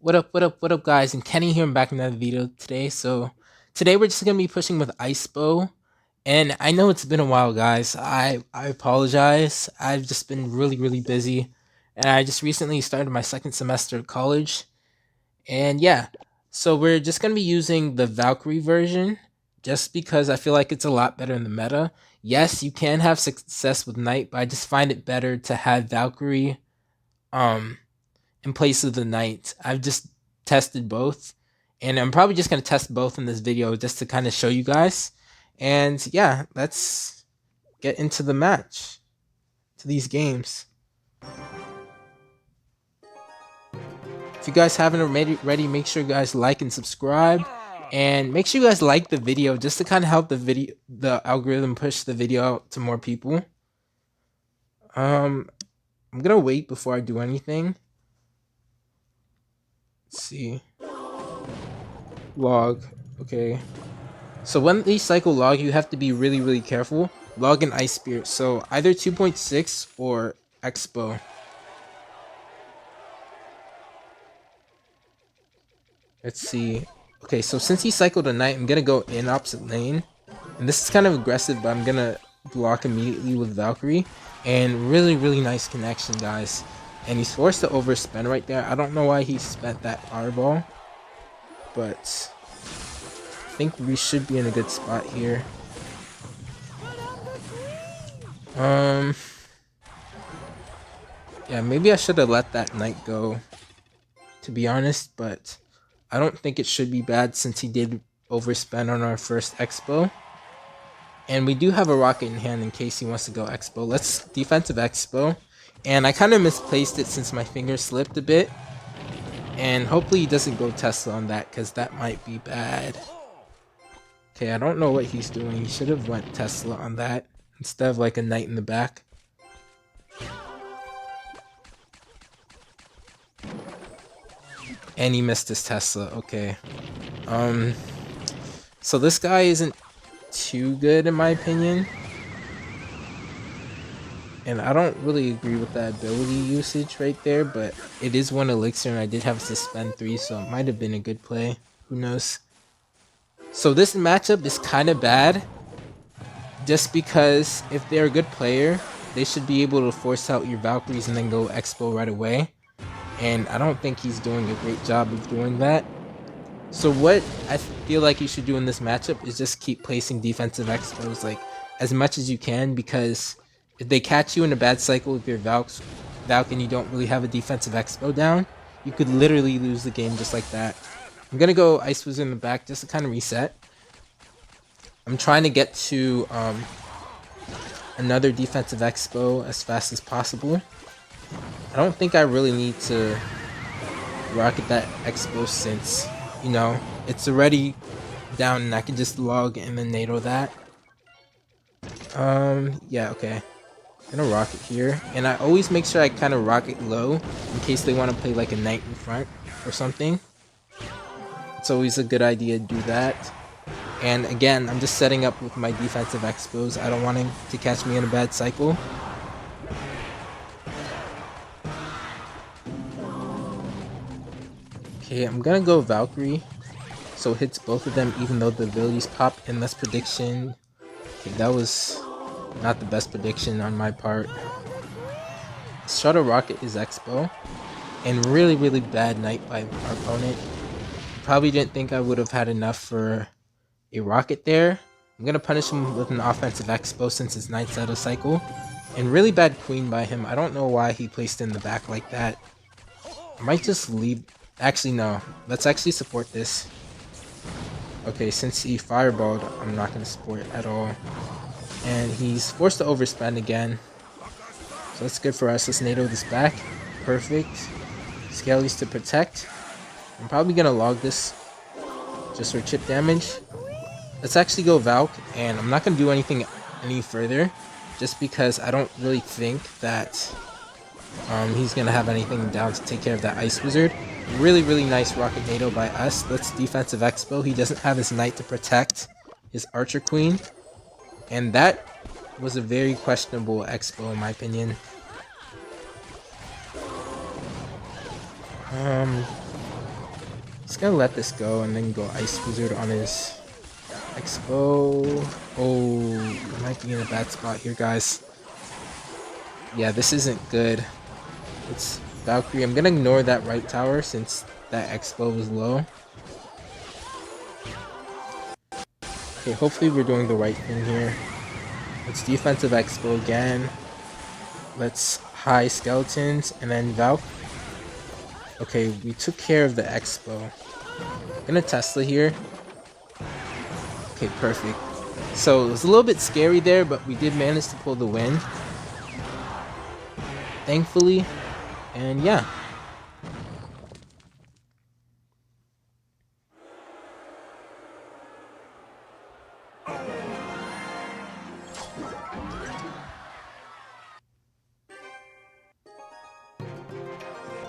what up, guys? And Kenny here. I'm back in another video today. So today we're just gonna be pushing with Icebow, and I know it's been a while, guys. I apologize. I've just been really busy, and I just recently started my second semester of college, and yeah. So we're just gonna be using the Valkyrie version, just because I feel like it's a lot better in the meta. Yes, you can have success with Knight, but I just find it better to have Valkyrie. Um in place of the knight. I've just tested both, and I'm probably just going to test both in this video just to kind of show you guys. And yeah, let's get into the match, to these games. If you guys haven't already, make sure you guys like and subscribe, and make sure you guys like the video just to kind of help the algorithm push the video out to more people. I'm gonna wait before I do anything. Let's see. Log. Okay. So when they cycle log, you have to be really careful. Log and Ice Spirit. So either 2.6 or Expo. Let's see. Okay, so since he cycled a knight, I'm gonna go in opposite lane. And this is kind of aggressive, but I'm gonna block immediately with Valkyrie. And really nice connection, guys. And he's forced to overspend right there. I don't know why he spent that fireball, but I think we should be in a good spot here. Yeah, maybe I should have let that knight go, to be honest, but I don't think it should be bad since he did overspend on our first Expo. And we do have a rocket in hand in case he wants to go Expo. Let's defensive Expo. And I kind of misplaced it since my finger slipped a bit. And hopefully he doesn't go Tesla on that, because that might be bad. Okay, I don't know what he's doing. He should have went Tesla on that instead of like a knight in the back. And he missed his Tesla. Okay. So this guy isn't too good in my opinion. And I don't really agree with that ability usage right there, but it is one elixir and I did have to spend 3, so it might have been a good play. Who knows? So this matchup is kind of bad, just because if they're a good player, they should be able to force out your Valkyries and then go Expo right away. And I don't think he's doing a great job of doing that. So what I feel like you should do in this matchup is just keep placing defensive Expos like as much as you can, because if they catch you in a bad cycle with your Valk and you don't really have a defensive Expo down, you could literally lose the game just like that. I'm gonna go Ice Wizard in the back just to kind of reset. I'm trying to get to another defensive Expo as fast as possible. I don't think I really need to rocket that Expo since, you know, it's already down and I can just log and then NATO that. Yeah, okay. I'm gonna rocket here, and I always make sure I kind of rocket low in case they want to play like a knight in front or something. It's always a good idea to do that. And again, I'm just setting up with my defensive Expos. I don't want him to catch me in a bad cycle. Okay, I'm gonna go Valkyrie, so it hits both of them even though the abilities pop. And that's prediction. Okay, that was not the best prediction on my part. Shuttle Rocket is Expo, and really bad knight by our opponent. Probably didn't think I would have had enough for a rocket there. I'm gonna punish him with an offensive Expo since his knight's out of cycle, and really bad queen by him. I don't know why he placed it in the back like that. I might just leave. Actually, no. Let's actually support this. Okay, since he fireballed, I'm not gonna support it at all. And he's forced to overspend again. So that's good for us. Let's NATO this back. Perfect. Skellies to protect. I'm probably gonna log this just for chip damage. Let's actually go Valk, and I'm not gonna do anything any further, just because I don't really think that he's gonna have anything down to take care of that Ice Wizard. Really nice rocket NATO by us. Let's defensive Expo. He doesn't have his knight to protect his Archer Queen. And that was a very questionable Expo in my opinion. Just gonna let this go and then go Ice Wizard on his Icebow. Oh, I might be in a bad spot here, guys. Yeah, this isn't good. It's Valkyrie. I'm gonna ignore that right tower since that Icebow was low. Okay, hopefully we're doing the right thing here. Let's defensive Icebow again. Let's high skeletons and then Valk. Okay, we took care of the Icebow. Gonna Tesla here. Okay, perfect. So it was a little bit scary there, but we did manage to pull the win. Thankfully. And yeah.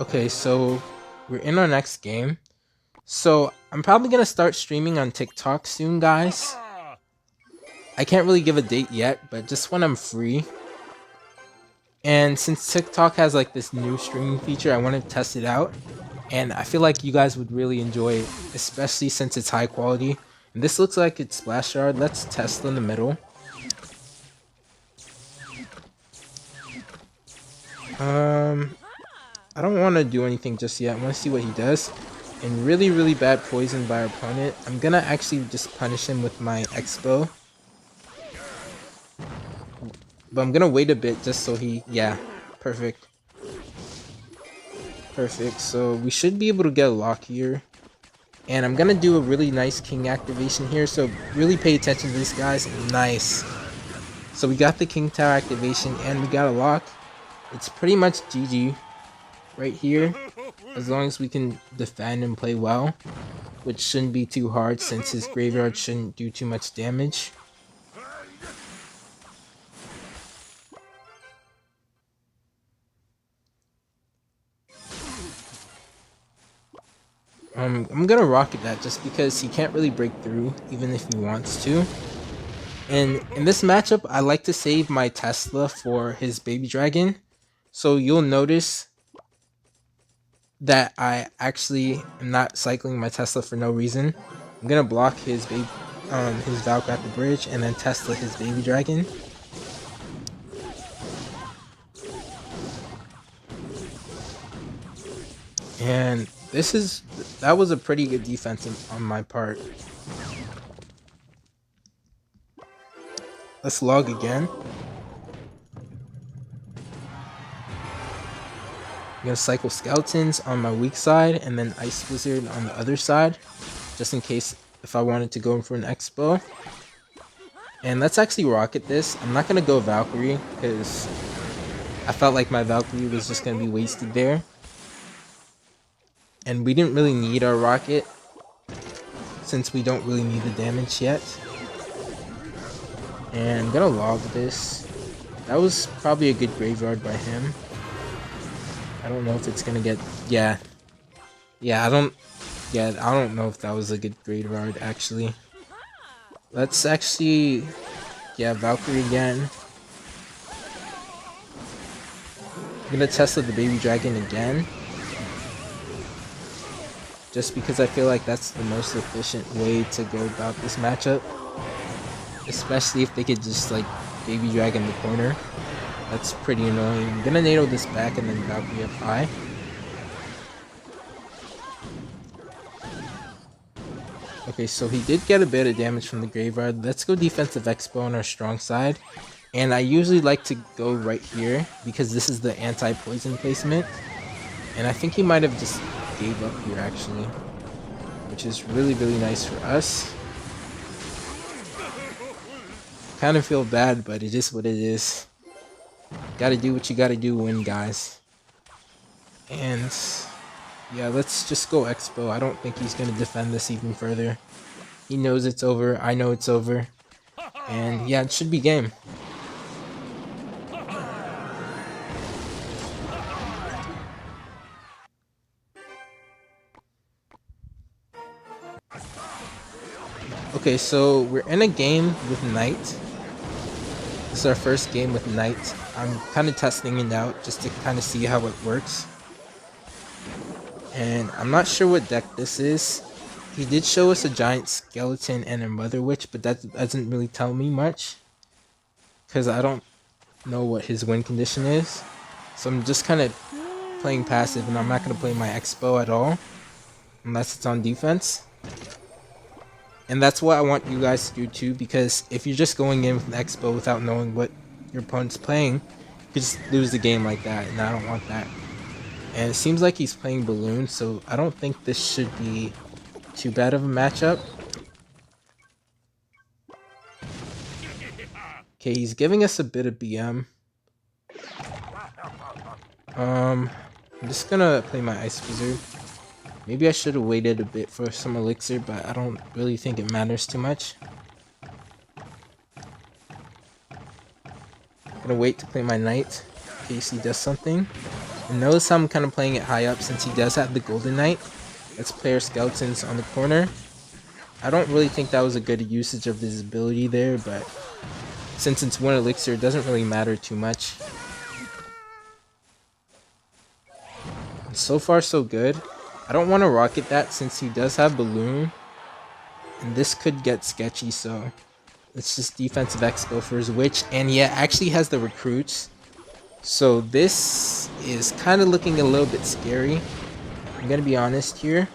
Okay, so we're in our next game. So I'm probably gonna start streaming on TikTok soon, guys. I can't really give a date yet, but just when I'm free. And since TikTok has like this new streaming feature, I want to test it out. And I feel like you guys would really enjoy it, especially since it's high quality. And this looks like it's Splashyard. Let's test in the middle. I don't want to do anything just yet. I want to see what he does. And really bad poison by our opponent. I'm gonna actually just punish him with my Icebow. But I'm gonna wait a bit just so he... yeah, perfect. Perfect, so we should be able to get a lock here. And I'm gonna do a really nice king activation here, so really pay attention to this, guys. Nice. So we got the king tower activation and we got a lock. It's pretty much GG right here, as long as we can defend and play well, which shouldn't be too hard since his graveyard shouldn't do too much damage. I'm gonna rocket that just because he can't really break through even if he wants to. And in this matchup, I like to save my Tesla for his baby dragon. So you'll notice that I actually am not cycling my Tesla for no reason. I'm gonna block his Valk at the bridge and then Tesla his baby dragon. And that was a pretty good defense on my part. Let's log again. I'm gonna cycle skeletons on my weak side and then Ice Wizard on the other side, just in case if I wanted to go for an Icebow. And let's actually rocket this. I'm not gonna go Valkyrie because I felt like my Valkyrie was just gonna be wasted there. And we didn't really need our rocket since we don't really need the damage yet. And I'm gonna log this. That was probably a good graveyard by him. I don't know if it's gonna get... yeah. I don't know if that was a good graveyard actually. Let's actually... yeah, Valkyrie again. I'm gonna Tesla the baby dragon again. Just because I feel like that's the most efficient way to go about this matchup. Especially if they could just like baby dragon the corner. That's pretty annoying. I'm gonna NATO this back and then Valkyrie up high. Okay, so he did get a bit of damage from the graveyard. Let's go defensive Icebow on our strong side. And I usually like to go right here because this is the anti-poison placement. And I think he might have just gave up here actually, which is really nice for us. Kind of feel bad, but it is what it is. Gotta do what you gotta do, win, guys. And yeah, let's just go Icebow. I don't think he's gonna defend this even further. He knows it's over. I know it's over. And yeah, it should be game. Okay, so we're in a game with Knight. This is our first game with Knight. I'm kind of testing it out just to kind of see how it works. And I'm not sure what deck this is. He did show us a giant skeleton and a mother witch, but that doesn't really tell me much. Because I don't know what his win condition is. So I'm just kind of playing passive, and I'm not going to play my Icebow at all. Unless it's on defense. And that's what I want you guys to do too, because if you're just going in with an Icebow without knowing what your opponent's playing, you could just lose the game like that, and I don't want that. And it seems like he's playing Balloon, so I don't think this should be too bad of a matchup. Okay, he's giving us a bit of BM. I'm just gonna play my Ice Wizard. Maybe I should have waited a bit for some elixir, but I don't really think it matters too much. Gonna wait to play my Knight in case he does something. And notice how I'm kind of playing it high up since he does have the GoldenKnight. Let's play our skeletons on the corner. I don't really think that was a good usage of his ability there, but since it's 1 elixir, it doesn't really matter too much. And so far, so good. I don't want to rocket that since he does have Balloon. And this could get sketchy, so let's just defensive Icebow for his witch. And yeah, actually has the recruits. So this is kind of looking a little bit scary. I'm going to be honest here.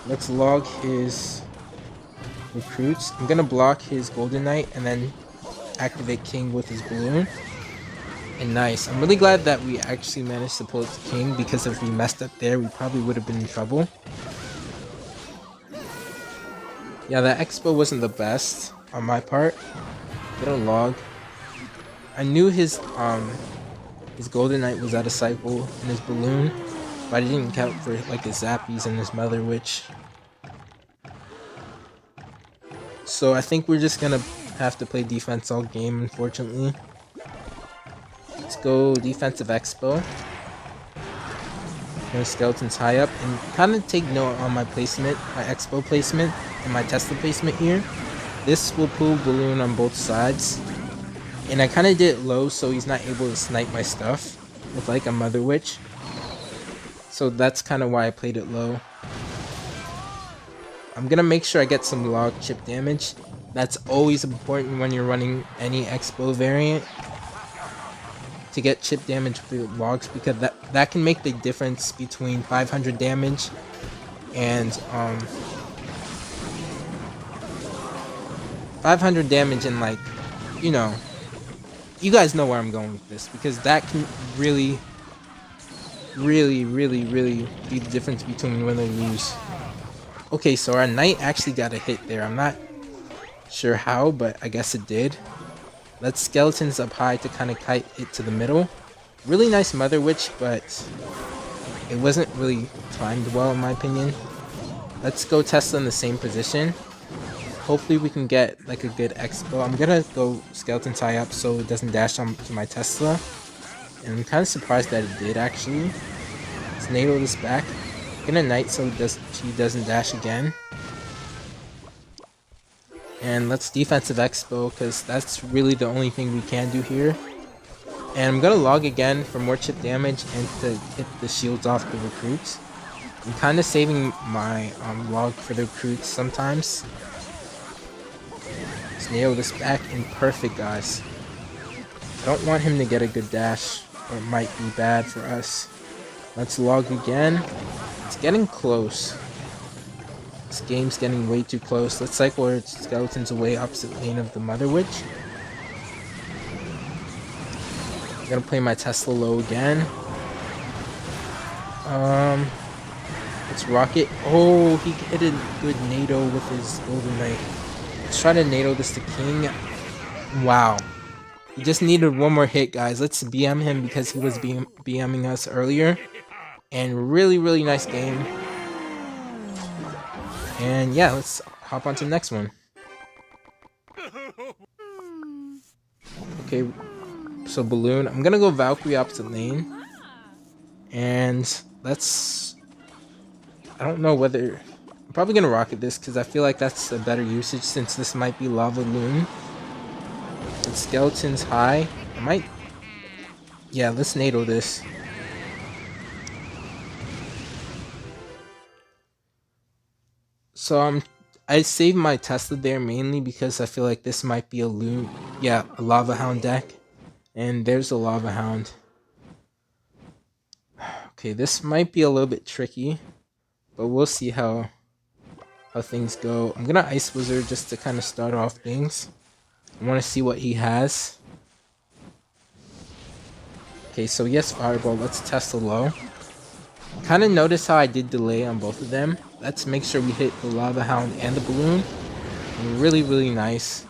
Let's log his recruits. I'm going to block his GoldenKnight and then activate King with his Balloon. And nice. I'm really glad that we actually managed to pull it to King, because if we messed up there, we probably would have been in trouble. Yeah, that Icebow wasn't the best on my part. Get a log. I knew his GoldenKnight was out of cycle and his Balloon, but I didn't count for like his Zappies and his Mother Witch. So I think we're just gonna have to play defense all game, unfortunately. Let's go defensive Icebow. My skeleton's high up, and kind of take note on my placement, my Icebow placement, and my Tesla placement here. This will pull Balloon on both sides. And I kind of did it low so he's not able to snipe my stuff with like a Mother Witch. So that's kind of why I played it low. I'm going to make sure I get some log chip damage. That's always important when you're running any Icebow variant. To get chip damage with logs, because that can make the difference between 500 damage and 500 damage and, like, you know, you guys know where I'm going with this, because that can really be the difference between win or lose. Okay, so our Knight actually got a hit there. I'm not sure how, but I guess it did. Let's skeletons up high to kind of kite it to the middle. Really nice Mother Witch, but it wasn't really timed well in my opinion. Let's go Tesla in the same position. Hopefully we can get like a good Icebow. I'm gonna go skeletons high up so it doesn't dash on to my Tesla. And I'm kind of surprised that it did actually. Let's NATO this back. I'm gonna Knight so she doesn't dash again. And let's defensive Icebow, because that's really the only thing we can do here. And I'm gonna log again for more chip damage and to hit the shields off the recruits. I'm kind of saving my log for the recruits sometimes. Let's nail this back in perfect, guys. I don't want him to get a good dash, or it might be bad for us. Let's log again. It's getting close. This game's getting way too close. Let's cycle our skeletons away opposite lane of the Mother Witch. I'm gonna play my Tesla low again. Let's rocket. Oh, he hit a good NATO with his GoldenKnight. Let's try to NATO this to King. Wow. He just needed one more hit, guys. Let's BM him because he was BMing us earlier. And really nice game. And yeah, let's hop on to the next one. Okay, so Balloon. I'm gonna go Valkyrie opposite lane. And let's... I don't know whether... I'm probably gonna rocket this because I feel like that's a better usage since this might be Lava Loon. And skeletons high. I might... Yeah, let's NATO this. So I saved my Tesla there mainly because I feel like this might be a Loon, yeah, a Lavahound deck. And there's a Lavahound. Okay, this might be a little bit tricky, but we'll see how things go. I'm gonna Ice Wizard just to kind of start off things. I want to see what he has. Okay, so yes, Fireball. Let's test the low. Kind of notice how I did delay on both of them. Let's make sure we hit the Lavahound and the Balloon. Really, really nice.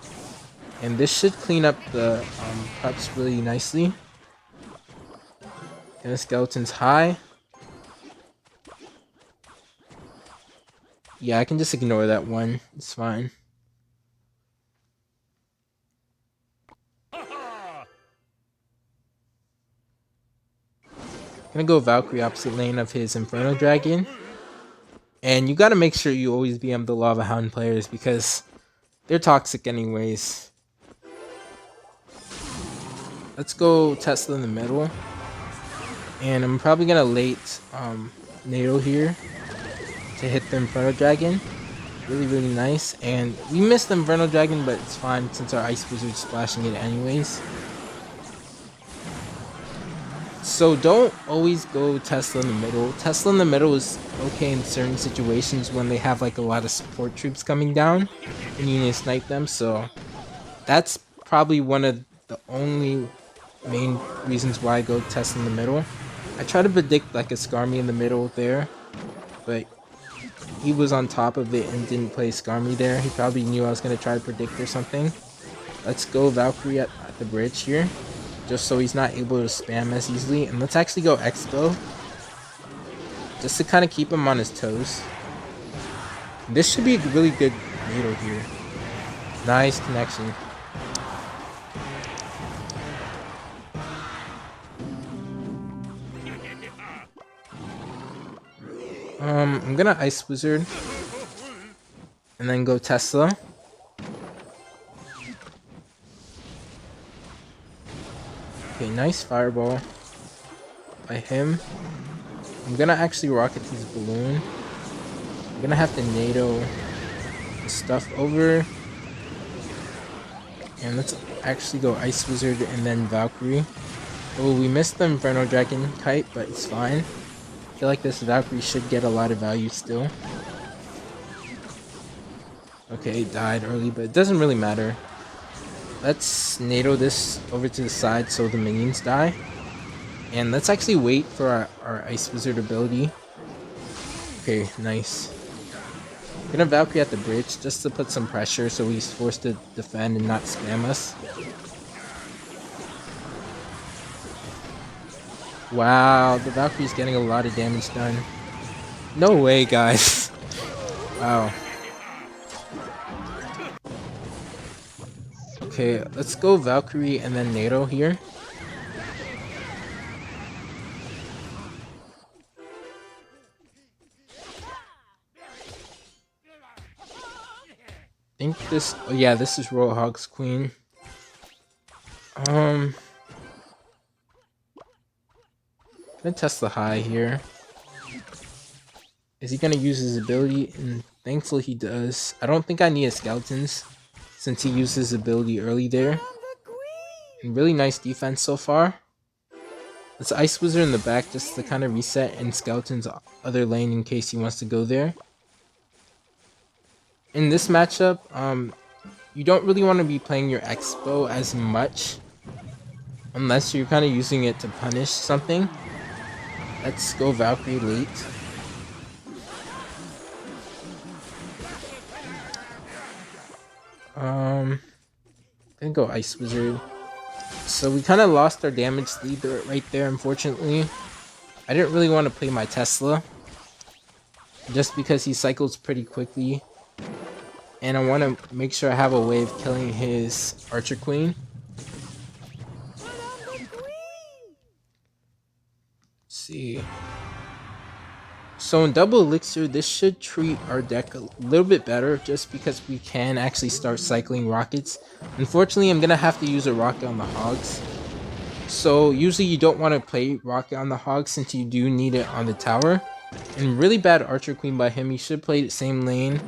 And this should clean up the preps really nicely. And the skeleton's high. Yeah, I can just ignore that one. It's fine. Gonna go Valkyrie opposite lane of his Inferno Dragon. And you gotta make sure you always BM the Lavahound players because they're toxic anyways. Let's go Tesla in the middle. And I'm probably gonna late NATO here to hit the Inferno Dragon. Really, really nice. And we missed the Inferno Dragon, but it's fine since our Ice Wizard's splashing it anyways. So don't always go Tesla in the middle. Tesla in the middle is okay in certain situations when they have like a lot of support troops coming down and you need to snipe them. So that's probably one of the only main reasons why I go Tesla in the middle. I try to predict like a Skarmy in the middle there, but he was on top of it and didn't play Skarmy there. He probably knew I was going to try to predict or something. Let's go Valkyrie at the bridge here, just so he's not able to spam as easily. And let's actually go Icebow, just to kind of keep him on his toes. This should be a really good needle here. Nice connection. I'm gonna Ice Wizard and then go Tesla. Okay, nice Fireball by him. I'm gonna actually rocket his Balloon. I'm gonna have to NATO stuff over. And let's actually go Ice Wizard and then Valkyrie. Oh, we missed the Inferno Dragon kite, but it's fine. I feel like this Valkyrie should get a lot of value still. Okay, it died early, but it doesn't really matter. Let's NATO this over to the side so the minions die. And let's actually wait for our Ice Wizard ability. Okay, nice. I'm gonna Valkyrie at the bridge just to put some pressure so he's forced to defend and not spam us. Wow, the Valkyrie's getting a lot of damage done. No way, guys. Wow. Okay, let's go Valkyrie and then NATO here. I think this, oh yeah, this is Royal Hogs Queen. Gonna test the high here. Is he gonna use his ability? And thankfully he does. I don't think I need a skeletons since he used his ability early there. And really nice defense so far. Let's Ice Wizard in the back just to kind of reset and skeletons other lane in case he wants to go there. In this matchup, you don't really want to be playing your Icebow as much unless you're kind of using it to punish something. Let's go Valkyrie late. Gonna go Ice Wizard. So we kind of lost our damage lead right there, unfortunately. I didn't really want to play my Tesla just because he cycles pretty quickly. And I want to make sure I have a way of killing his Archer Queen. Let's see. So in Double Elixir, this should treat our deck a little bit better just because we can actually start cycling rockets. Unfortunately, I'm going to have to use a rocket on the Hogs. So usually you don't want to play rocket on the Hogs since you do need it on the tower. And really bad Archer Queen by him. He should play the same lane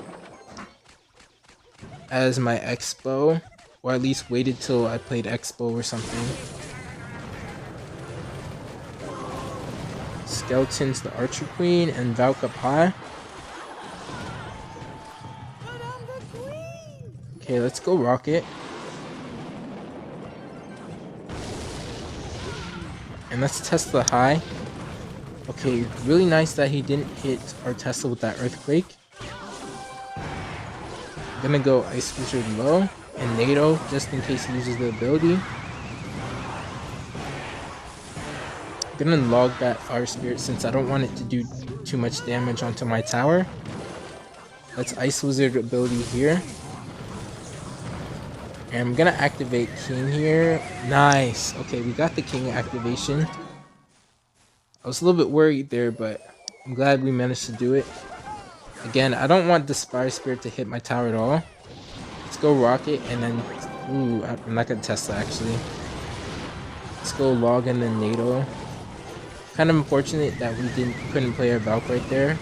as my Icebow, or at least waited till I played Icebow or something. Skeletons the Archer Queen and Valk up high. Okay, let's go Rocket. And let's Tesla high. Okay, really nice that he didn't hit our Tesla with that Earthquake. Gonna go Ice Wizard low and NATO just in case he uses the ability. Gonna log that Fire Spirit since I don't want it to do too much damage onto my tower. Let's Ice Wizard ability here. And I'm gonna activate King here. Nice. Okay, we got the King activation. I was a little bit worried there, but I'm glad we managed to do it. Again, I don't want the Fire Spirit to hit my tower at all. Let's go Rocket and then... Ooh, I'm not gonna Tesla actually. Let's go Log and then NATO. Kind of unfortunate that we couldn't play our Valk right there.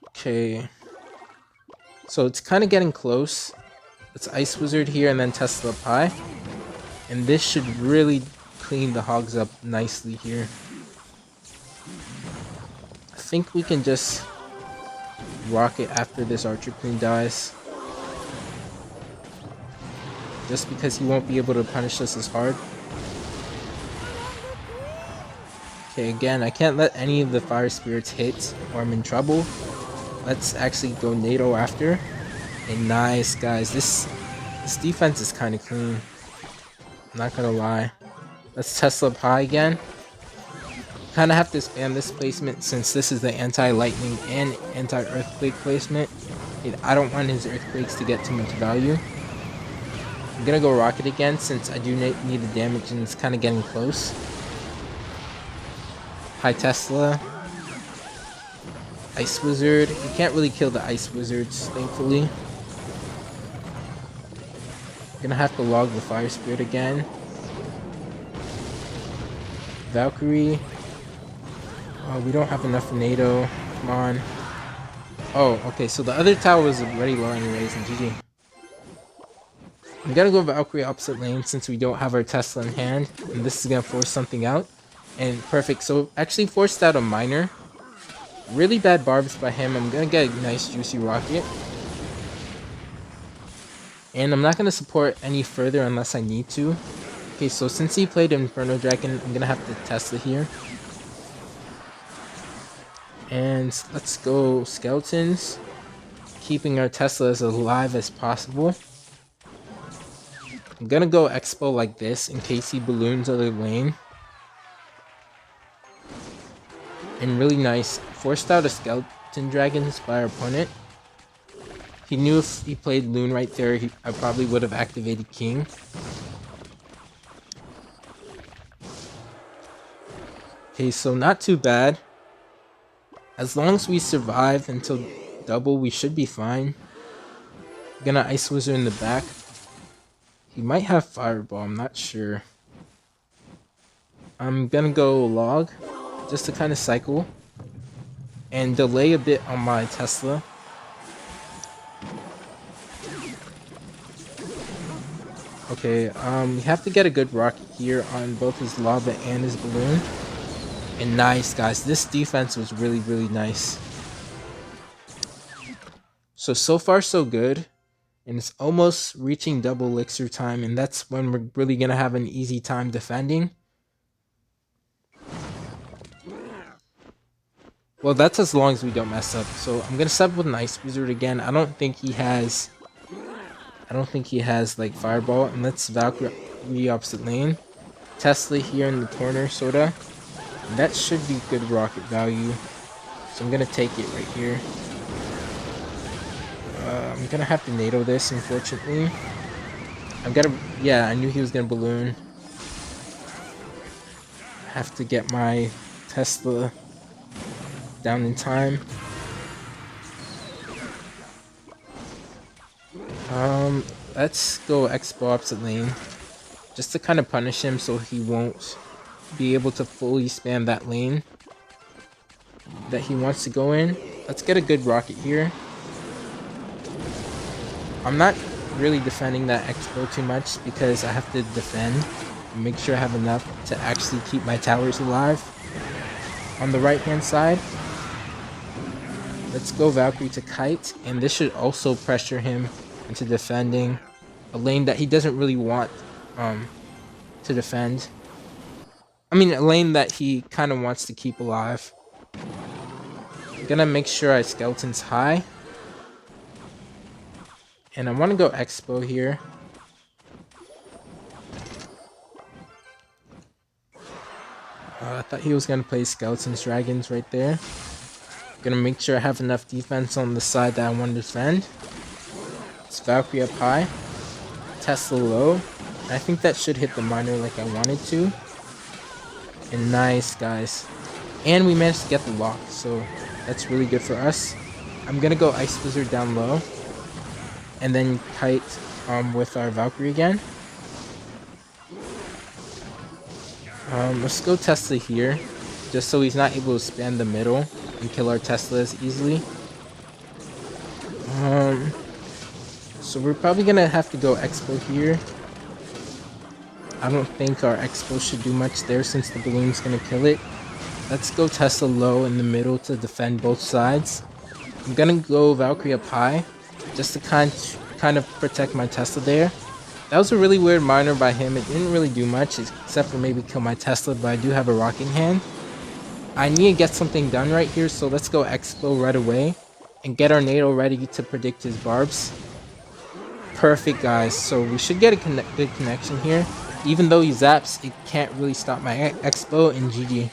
Okay. So it's kind of getting close. Let's Ice Wizard here and then Tesla up high. And this should really clean the Hogs up nicely here. I think we can just Rocket after this Archer Queen dies. Just because he won't be able to punish us as hard. Okay, again, I can't let any of the Fire Spirits hit or I'm in trouble. Let's actually go NATO after. And nice, guys. This defense is kind of clean. I'm not gonna lie. Let's Tesla up high again. Kind of have to spam this placement since this is the anti-lightning and anti-earthquake placement. I don't want his earthquakes to get too much value. I'm gonna go Rocket again since I do need the damage and it's kind of getting close. High Tesla. Ice Wizard. You can't really kill the Ice Wizards, thankfully. Gonna have to log the Fire Spirit again. Valkyrie. Oh, we don't have enough NATO. Come on. Oh, okay, so the other tower was already low anyways, and GG. I'm gonna go Valkyrie opposite lane since we don't have our Tesla in hand, and this is gonna force something out. And perfect, so actually forced out a Miner. Really bad barbs by him. I'm gonna get a nice juicy Rocket. And I'm not gonna support any further unless I need to. Okay, so since he played Inferno Dragon, I'm gonna have to Tesla here. And let's go Skeletons. Keeping our Tesla as alive as possible. I'm gonna go Expo like this in case he balloons other lane. And really nice. Forced out a Skeleton Dragons by our opponent. He knew if he played Loon right there, I probably would have activated King. Okay, so not too bad. As long as we survive until double, we should be fine. Gonna Ice Wizard in the back. He might have Fireball, I'm not sure. I'm gonna go Log, just to kind of cycle. And delay a bit on my Tesla. Okay, we have to get a good Rocket here on both his Lava and his Balloon. And nice, guys. This defense was really, really nice. So far so good. And it's almost reaching double elixir time. And that's when we're really going to have an easy time defending. Well, that's as long as we don't mess up. So I'm going to sub with an Ice Wizard again. I don't think he has like Fireball. And let's Valkyrie opposite lane. Tesla here in the corner, sorta. And that should be good Rocket value. So I'm gonna take it right here. I'm gonna have to NATO this, unfortunately. Yeah, I knew he was gonna Balloon. Have to get my Tesla down in time. Let's go Expo opposite lane. Just to kind of punish him so he won't be able to fully spam that lane that he wants to go in. Let's get a good rocket here. I'm not really defending that Icebow too much because I have to defend and make sure I have enough to actually keep my towers alive. On the right hand side, let's go Valkyrie to Kite, and this should also pressure him into defending a lane that he doesn't really want to defend. I mean, a lane that he kind of wants to keep alive. I'm gonna make sure I skeletons high. And I want to go Icebow here. I thought he was gonna play Skeletons Dragons right there. Gonna make sure I have enough defense on the side that I want to defend. It's Valkyrie up high. Tesla low. I think that should hit the miner like I wanted to. And nice, guys. And we managed to get the lock, so that's really good for us. I'm gonna go Ice Wizard down low. And then Kite with our Valkyrie again. Let's go Tesla here, just so he's not able to spam the middle and kill our Teslas easily. So we're probably gonna have to go Icebow here. I don't think our Icebow should do much there since the balloon's gonna kill it. Let's go Tesla low in the middle to defend both sides. I'm gonna go Valkyrie up high, just to kind of protect my Tesla there. That was a really weird miner by him. It didn't really do much except for maybe kill my Tesla, but I do have a rocking hand. I need to get something done right here, so let's go Icebow right away and get our NATO ready to predict his barbs. Perfect, guys. So we should get a good connection here. Even though he zaps, it can't really stop my Icebow, and GG.